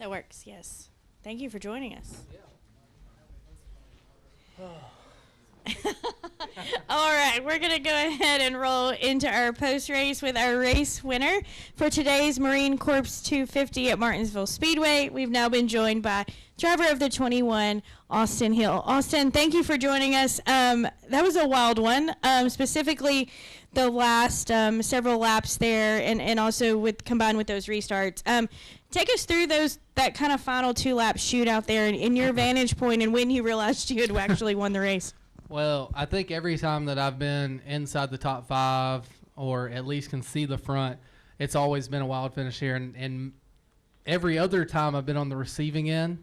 That works, yes. Thank you for joining us. All right, we're going to go ahead and roll into our post-race with our race winner for today's Marine Corps 250 at Martinsville Speedway. We've now been joined by driver of the 21, Austin Hill. Austin, thank you for joining us. That was a wild one, specifically the last several laps there, and also combined with those restarts. Take us through that kind of final 2-lap shootout there and your vantage point and when you realized you had actually won the race. Well, I think every time that I've been inside the top 5 or at least can see the front, it's always been a wild finish here. And every other time I've been on the receiving end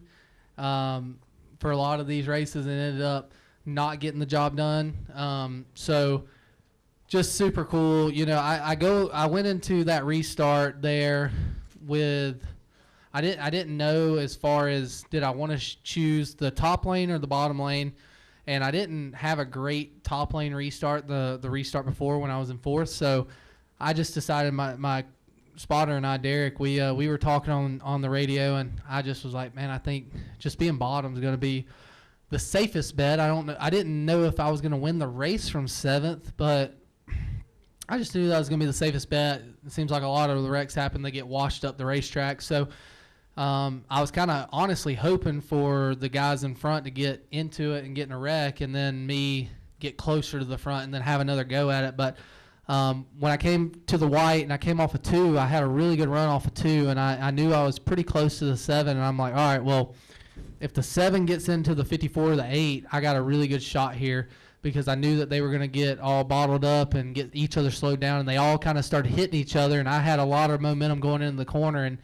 for a lot of these races and ended up not getting the job done. So just super cool. You know, I went into that restart there with – I didn't know as far as did I want to choose the top lane or the bottom lane. And I didn't have a great top lane restart, the restart before when I was in 4th. So I just decided, my spotter and I, Derek, we were talking on the radio, and I just was like, man, I think just being bottom is going to be the safest bet. I didn't know if I was going to win the race from 7th, but I just knew that was going to be the safest bet. It seems like a lot of the wrecks happen, they get washed up the racetrack. So I was kind of honestly hoping for the guys in front to get into it and get in a wreck, and then me get closer to the front and then have another go at it. But when I came to the white and I came off of 2, I had a really good run off of 2, and I knew I was pretty close to the 7, and I'm like, all right, well, if the 7 gets into the 54 or the 8, I got a really good shot here, because I knew that they were going to get all bottled up and get each other slowed down, and they all kind of started hitting each other, and I had a lot of momentum going into the corner, and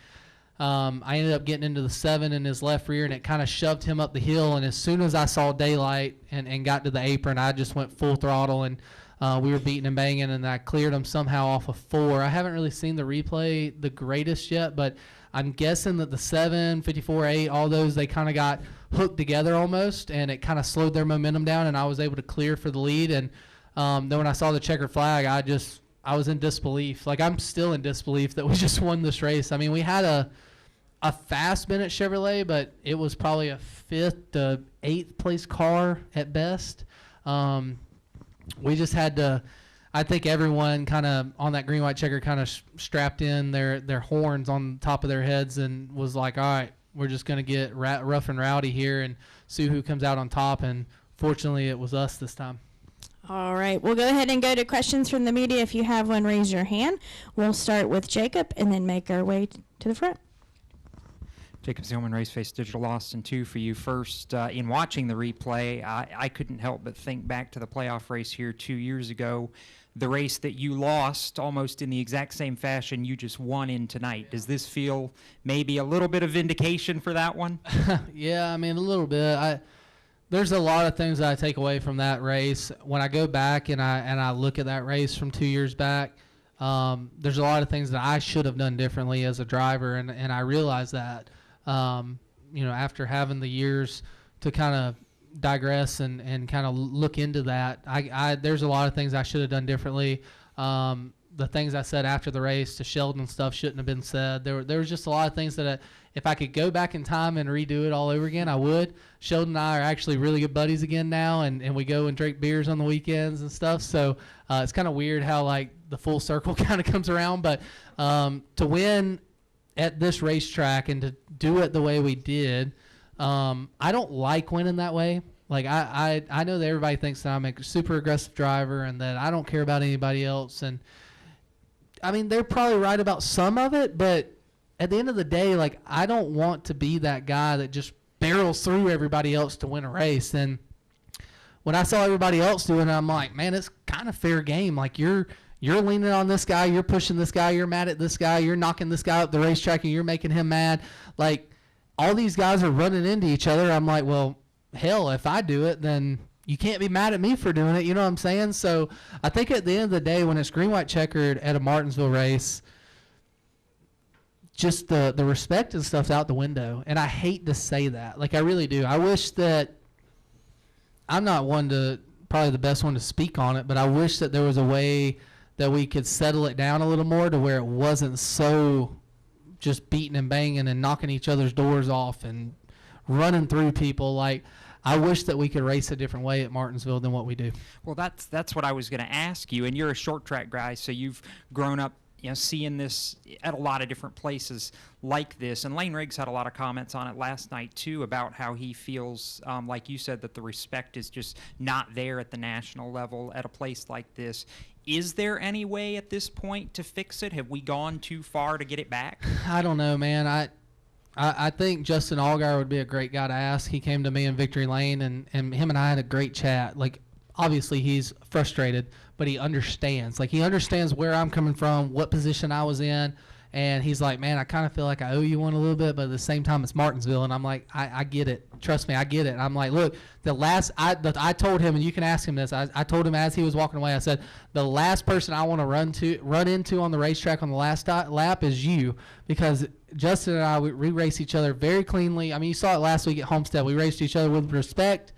I ended up getting into the 7 in his left rear, and it kind of shoved him up the hill. And as soon as I saw daylight and got to the apron, I just went full throttle, and we were beating and banging, and I cleared him somehow off of 4. I haven't really seen the replay the greatest yet, but I'm guessing that the 7, 54, 8, all those, they kind of got hooked together almost, and it kind of slowed their momentum down, and I was able to clear for the lead. And then when I saw the checkered flag, I was in disbelief. Like, I'm still in disbelief that we just won this race. I mean, we had a fast Bennett Chevrolet, but it was probably a 5th to 8th place car at best. We just had to, I think everyone kind of on that green-white checker kind of strapped in their horns on top of their heads and was like, all right, we're just going to get rough and rowdy here and see who comes out on top. And fortunately, it was us this time. All right, we'll go ahead and go to questions from the media. If you have one, raise your hand. We'll start with Jacob and then make our way to the front. Jacob Zillman, Raceface Digital Austin 2 for you. First, in watching the replay, I couldn't help but think back to the playoff race here 2 years ago, the race that you lost almost in the exact same fashion you just won in tonight. Does this feel maybe a little bit of vindication for that one? Yeah, I mean, a little bit. There's a lot of things that I take away from that race. When I go back and I look at that race from 2 years back, there's a lot of things that I should have done differently as a driver, and I realize that. You know, after having the years to kind of digress and kind of look into that, there's a lot of things I should have done differently. The things I said after the race to Sheldon and stuff shouldn't have been said. There was just a lot of things that if I could go back in time and redo it all over again, I would. Sheldon and I are actually really good buddies again now, and we go and drink beers on the weekends and stuff. So it's kind of weird how, like, the full circle kind of comes around. But to win at this racetrack and to do it the way we did, I don't like winning that way. Like, I know that everybody thinks that I'm a super aggressive driver and that I don't care about anybody else. And, I mean, they're probably right about some of it, but at the end of the day, like, I don't want to be that guy that just barrels through everybody else to win a race. And when I saw everybody else doing it, I'm like, man, it's kind of fair game. Like, you're leaning on this guy, you're pushing this guy, you're mad at this guy, you're knocking this guy up the racetrack, and you're making him mad. Like, all these guys are running into each other. I'm like, well, hell, if I do it, then you can't be mad at me for doing it. You know what I'm saying? So I think at the end of the day, when it's green-white checkered at a Martinsville race, just the respect and stuff's out the window. And I hate to say that. Like, I really do. I wish that I'm not probably the best one to speak on it, but I wish that there was a way that we could settle it down a little more to where it wasn't so just beating and banging and knocking each other's doors off and running through people. Like, I wish that we could race a different way at Martinsville than what we do. Well, that's what I was going to ask you. And you're a short track guy, so you've grown up, seeing this at a lot of different places like this. And Lane Riggs had a lot of comments on it last night too about how he feels, like you said, that the respect is just not there at the national level at a place like this. Is there any way at this point to fix it? Have we gone too far to get it back? I don't know, man. I think Justin Allgaier would be a great guy to ask. He came to me in Victory Lane, and him and I had a great chat. Like, obviously he's frustrated, but he understands. Like, he understands where I'm coming from, what position I was in, and he's like, man, I kind of feel like I owe you one a little bit, but at the same time it's Martinsville. And I'm like, I get it. Trust me, I get it. And I'm like, look, I told him, and you can ask him this, I told him as he was walking away, I said, the last person I want to run into on the racetrack on the last lap is you, because Justin and I, we race each other very cleanly. I mean, you saw it last week at Homestead. We raced each other with respect.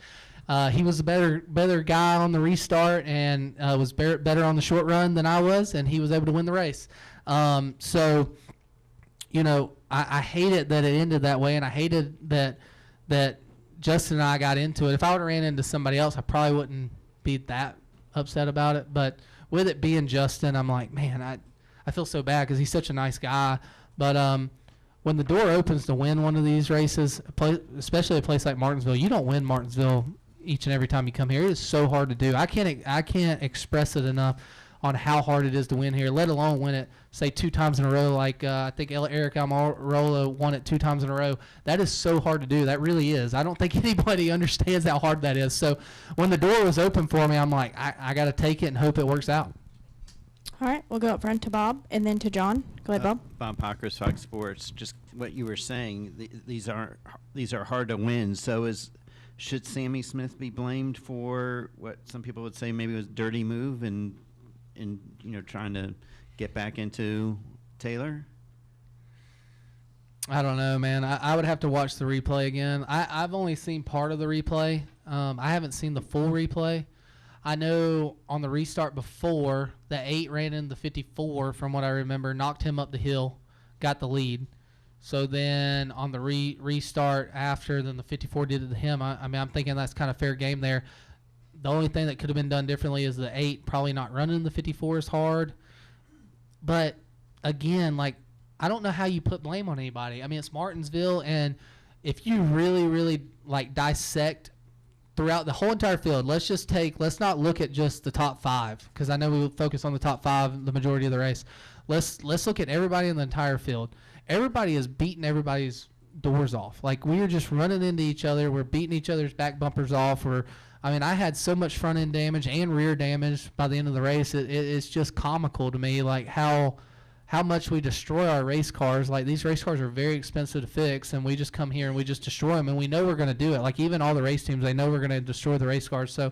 He was a better guy on the restart and was better on the short run than I was, and he was able to win the race. So, I hated that it ended that way, and I hated that Justin and I got into it. If I would have ran into somebody else, I probably wouldn't be that upset about it. But with it being Justin, I'm like, man, I feel so bad because he's such a nice guy. But when the door opens to win one of these races, especially a place like Martinsville, you don't win Martinsville each and every time you come here. It is so hard to do. I can't express it enough on how hard it is to win here, let alone win it, say, 2 times in a row. Like I think Eric Almirola won it 2 times in a row. That is so hard to do. That really is. I don't think anybody understands how hard that is. So when the door was open for me, I'm like, I got to take it and hope it works out. All right, we'll go up front to Bob and then to John. Go ahead, Bob. Bob Pockers, Fox Sports. Just what you were saying, these are hard to win. So should Sammy Smith be blamed for what some people would say maybe was a dirty move and trying to get back into Taylor? I don't know, man. I would have to watch the replay again. I've only seen part of the replay. I haven't seen the full replay. I know on the restart before, the 8 ran in the 54, from what I remember, knocked him up the hill, got the lead. So then on the restart after, then the 54 did it to him. I mean, I'm thinking that's kind of fair game there. The only thing that could have been done differently is the 8 probably not running the 54 as hard. But, again, like, I don't know how you put blame on anybody. I mean, it's Martinsville, and if you really, really, like, dissect throughout the whole entire field, let's not look at just the top 5, because I know we will focus on the top 5 the majority of the race. Let's look at everybody in the entire field. Everybody is beating everybody's doors off. Like, we are just running into each other. We're beating each other's back bumpers off. I had so much front end damage and rear damage by the end of the race. It's just comical to me, like how much we destroy our race cars. Like, these race cars are very expensive to fix, and we just come here and we just destroy them, and we know we're going to do it. Like, even all the race teams, they know we're going to destroy the race cars. So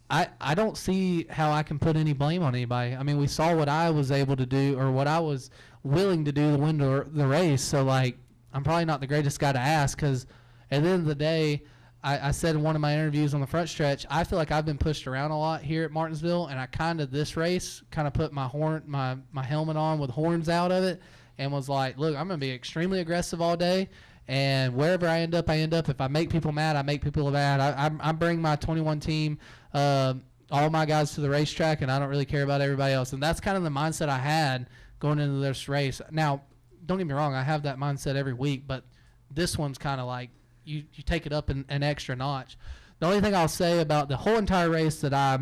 I don't see how I can put any blame on anybody. I mean, we saw what I was able to do, or what I was willing to do to win the race. So, like, I'm probably not the greatest guy to ask, because at the end of the day, I said in one of my interviews on the front stretch, I feel like I've been pushed around a lot here at Martinsville, and I this race put my helmet on with horns out of it, and was like, look, I'm going to be extremely aggressive all day, and wherever I end up, I end up. If I make people mad, I make people mad. I bring my 21 team, all my guys to the racetrack, and I don't really care about everybody else. And that's kind of the mindset I had going into this race. Now, don't get me wrong, I have that mindset every week, but this one's kind of like, you take it up an extra notch. The only thing I'll say about the whole entire race that I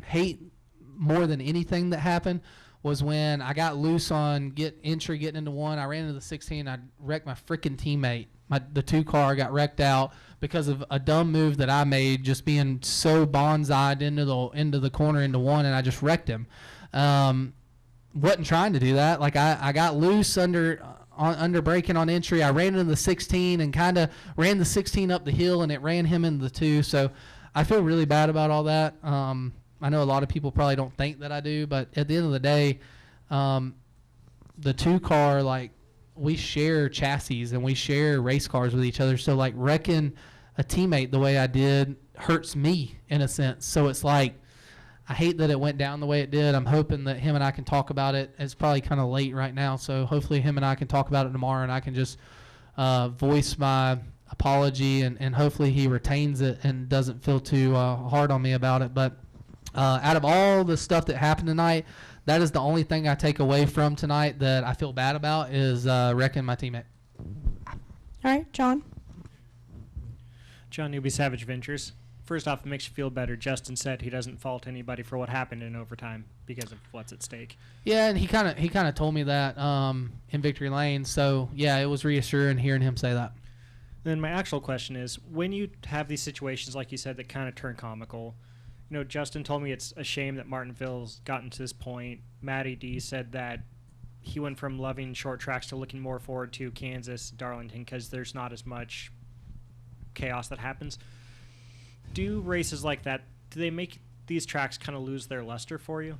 hate more than anything that happened was when I got loose on getting into 1. I ran into the 16. I wrecked my freaking teammate. The 2 car got wrecked out because of a dumb move that I made, just being so bonsai'd into the corner into 1, and I just wrecked him. Wasn't trying to do that. Like, I got loose under braking on entry. I ran into the 16 and kind of ran the 16 up the hill, and it ran him into the 2. So I feel really bad about all that. I know a lot of people probably don't think that I do, but at the end of the day, the 2 car, like, we share chassis and we share race cars with each other. So, like, wrecking a teammate the way I did hurts me in a sense. So it's like, I hate that it went down the way it did. I'm hoping that him and I can talk about it. It's probably kind of late right now, so hopefully him and I can talk about it tomorrow, and I can just voice my apology, and hopefully he retains it and doesn't feel too hard on me about it. But out of all the stuff that happened tonight, that is the only thing I take away from tonight that I feel bad about is wrecking my teammate. All right, John. John Newby, Savage Ventures. First off, it makes you feel better. Justin said he doesn't fault anybody for what happened in overtime because of what's at stake. Yeah, and he kind of told me that in Victory Lane. So yeah, it was reassuring hearing him say that. Then my actual question is, when you have these situations like you said that kind of turn comical, you know, Justin told me it's a shame that Martinsville's gotten to this point. Matty D said that he went from loving short tracks to looking more forward to Kansas, Darlington, because there's not as much chaos that happens. Do races like that, do they make these tracks kind of lose their luster for you?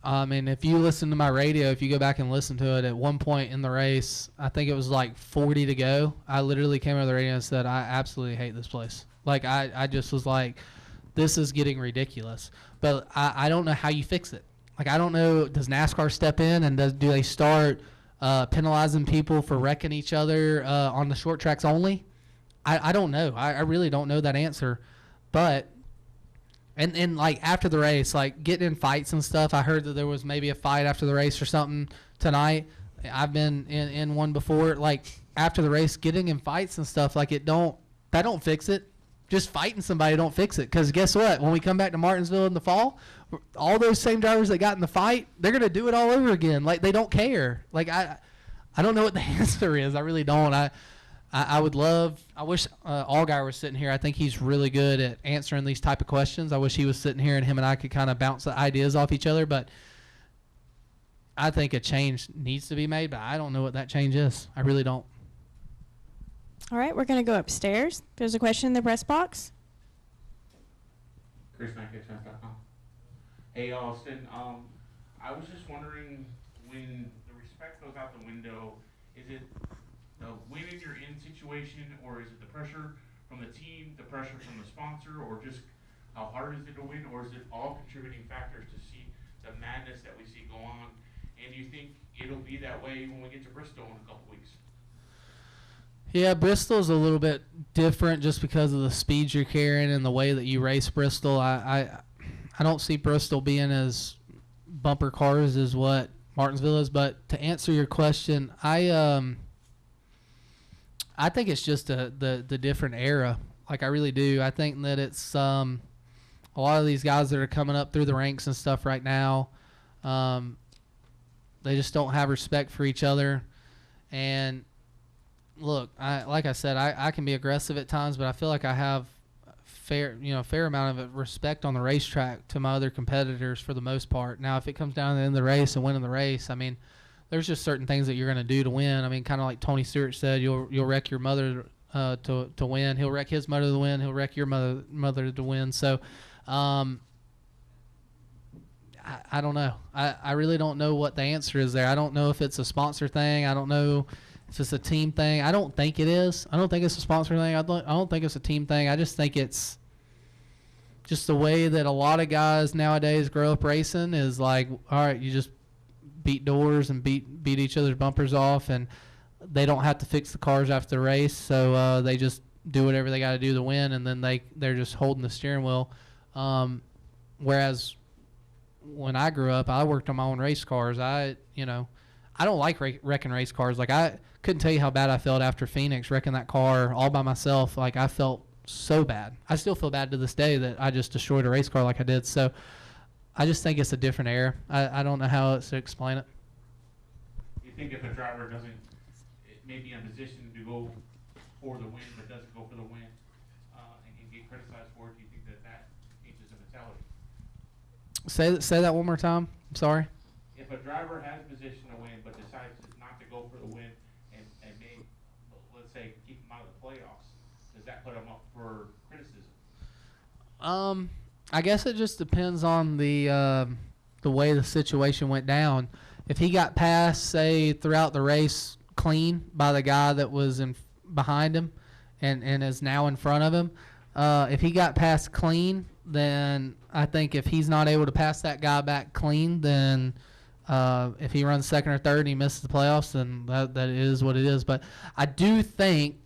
I mean, if you listen to my radio, if you go back and listen to it, at one point in the race, I think it was like 40 to go, I literally came over the radio and said, I absolutely hate this place. Like, I just was like, this is getting ridiculous. But I don't know how you fix it. Like, I don't know, does NASCAR step in and do they start penalizing people for wrecking each other on the short tracks only? I don't know. I really don't know that answer. But, and like after the race, like getting in fights and stuff, I heard that there was maybe a fight after the race or something tonight. I've been in one before. Like after the race, getting in fights and stuff, like that don't fix it. Just fighting somebody don't fix it. Because guess what? When we come back to Martinsville in the fall, all those same drivers that got in the fight, they're going to do it all over again. Like they don't care. Like I don't know what the answer is. I really don't. I wish Allgaier was sitting here. I think he's really good at answering these type of questions. I wish he was sitting here and him and I could kind of bounce the ideas off each other. But I think a change needs to be made, but I don't know what that change is. I really don't. All right, we're going to go upstairs. There's a question in the press box. Chris McIntyre.com. Hey, Austin. I was just wondering, when the respect goes out the window, is it the win in your in situation, or is it the pressure from the team, the pressure from the sponsor, or just how hard is it to win, or is it all contributing factors to see the madness that we see go on? And do you think it'll be that way when we get to Bristol in a couple weeks? Yeah, Bristol's a little bit different just because of the speed you're carrying and the way that you race Bristol. I don't see Bristol being as bumper cars as what Martinsville is. But to answer your question, I think it's just the different era. Like I really do. I think that it's a lot of these guys that are coming up through the ranks and stuff right now. They just don't have respect for each other. And look, like I said, I can be aggressive at times, but I feel like I have fair amount of respect on the racetrack to my other competitors for the most part. Now, if it comes down to the end of the race and winning the race, I mean, there's just certain things that you're going to do to win. I mean, kind of like Tony Stewart said, you'll wreck your mother to win. He'll wreck his mother to win. He'll wreck your mother to win. So, I don't know. I really don't know what the answer is there. I don't know if it's a sponsor thing. I don't know if it's a team thing. I don't think it is. I don't think it's a sponsor thing. I don't think it's a team thing. I just think it's just the way that a lot of guys nowadays grow up racing is like, all right, you just beat doors and beat each other's bumpers off, and they don't have to fix the cars after the race, so they just do whatever they got to do to win, and then they're just holding the steering wheel. Whereas when I grew up, I worked on my own race cars. I don't like wrecking race cars. Like I couldn't tell you how bad I felt after Phoenix wrecking that car all by myself. Like I felt so bad. I still feel bad to this day that I just destroyed a race car like I did. So I just think it's a different era. I don't know how else to explain it. You think if a driver doesn't, it may be in position to go for the win, but doesn't go for the win, and get criticized for it, do you think that changes the mentality? Say that one more time. I'm sorry. If a driver has position to win but decides not to go for the win and may, let's say, keep him out of the playoffs, does that put him up for criticism? I guess it just depends on the way the situation went down. If he got passed, say, throughout the race clean by the guy that was behind him and is now in front of him, if he got passed clean, then I think if he's not able to pass that guy back clean, then if he runs second or third and he misses the playoffs, then that is what it is. But I do think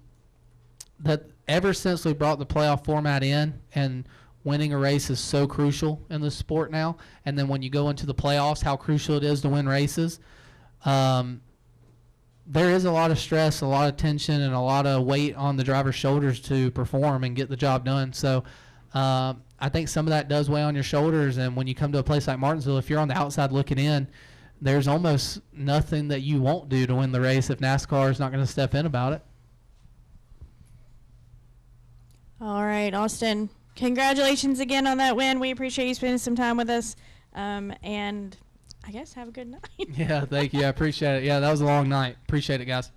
that ever since we brought the playoff format in, and winning a race is so crucial in the sport now, and then when you go into the playoffs, how crucial it is to win races, there is a lot of stress, a lot of tension, and a lot of weight on the driver's shoulders to perform and get the job done. So I think some of that does weigh on your shoulders, and when you come to a place like Martinsville, if you're on the outside looking in, there's almost nothing that you won't do to win the race if NASCAR is not going to step in about it. All right, Austin, congratulations again on that win. We appreciate you spending some time with us, and I guess have a good night. Yeah, thank you. I appreciate it. Yeah, that was a long night. Appreciate it, guys.